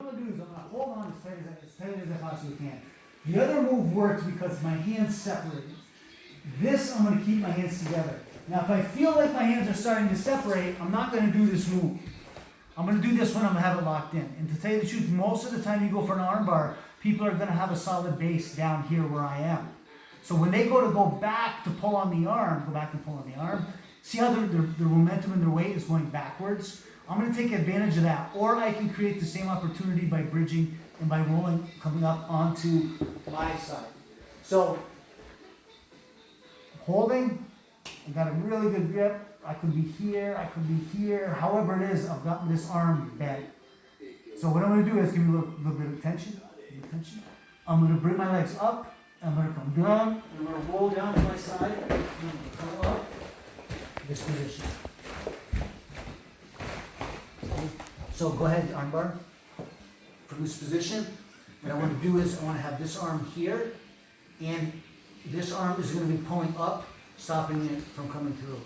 I'm gonna do is I'm gonna hold on as tight as I possibly can. The other move works because my hands separated. This, I'm gonna keep my hands together. Now, if I feel like my hands are starting to separate, I'm not gonna do this move. I'm gonna do this when I'm gonna have it locked in. And to tell you the truth, most of the time you go for an arm bar, people are gonna have a solid base down here where I am. So when they go back to pull on the arm, go back and pull on the arm, see how their momentum and their weight is going backwards? I'm gonna take advantage of that. Or I can create the same opportunity by bridging and by rolling, coming up onto my side. So, holding, I got a really good grip. I could be here, I could be here. However it is, I've gotten this arm bent. So what I'm gonna do is give me a little bit of tension. I'm gonna bring my legs up. I'm gonna come down. I'm gonna roll down to my side. I'm gonna come up. This position. So go ahead, armbar. From this position, what I want to do is I want to have this arm here, and this arm is going to be pulling up, stopping it from coming through.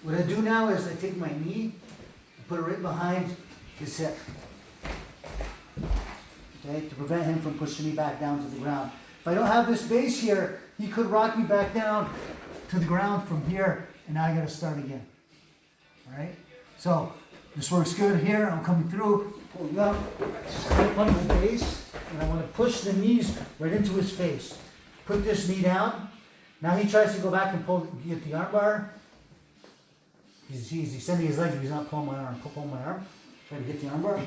What I do now is I take my knee, put it right behind his hip, okay, to prevent him from pushing me back down to the ground. If I don't have this base here, he could rock me back down to the ground from here, and now I got to start again. All right, so this works good here. I'm coming through, pulling up, straight on my base, and I want to push the knees right into his face. Put this knee down. Now he tries to go back and get the arm bar. He's sending his legs, but he's not pulling my arm. Pulling my arm. Trying to get the arm bar.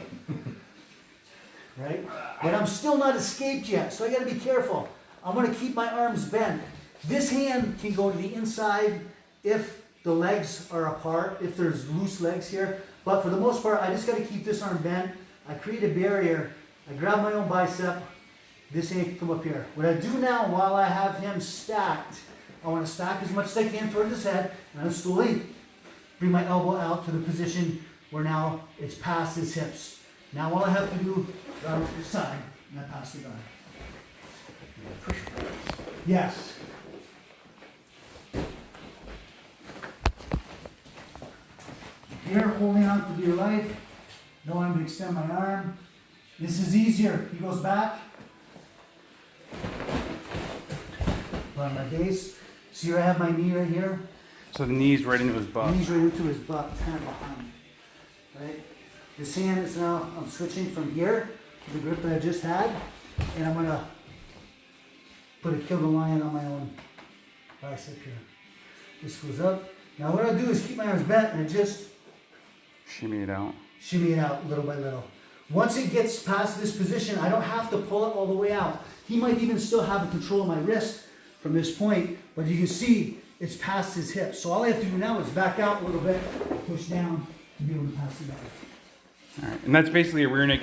Right? But I'm still not escaped yet, so I got to be careful. I'm going to keep my arms bent. This hand can go to the inside if the legs are apart, if there's loose legs here. But for the most part, I just got to keep this arm bent. I create a barrier. I grab my own bicep. This hand can come up here. What I do now, while I have him stacked, I want to stack as much as I can toward his head, and I'm slowly bring my elbow out to the position where now it's past his hips. Now all I have to do is grab this side, and I pass the guy. Yes. Here, holding on for dear life. No one to extend my arm. This is easier. He goes back. On my base. See where I have my knee right here? So the knee's right into his butt. Knees right into his butt, kind of behind. Right? This hand is now, I'm switching from here to the grip that I just had. And I'm going to put a kill the lion on my own bicep here. This goes up. Now what I do is keep my arms bent and just shimmy it out. Shimmy it out little by little. Once it gets past this position, I don't have to pull it all the way out. He might even still have control of my wrist from this point, but you can see it's past his hips. So all I have to do now is back out a little bit, push down to be able to pass it out. All right, and that's basically a rear naked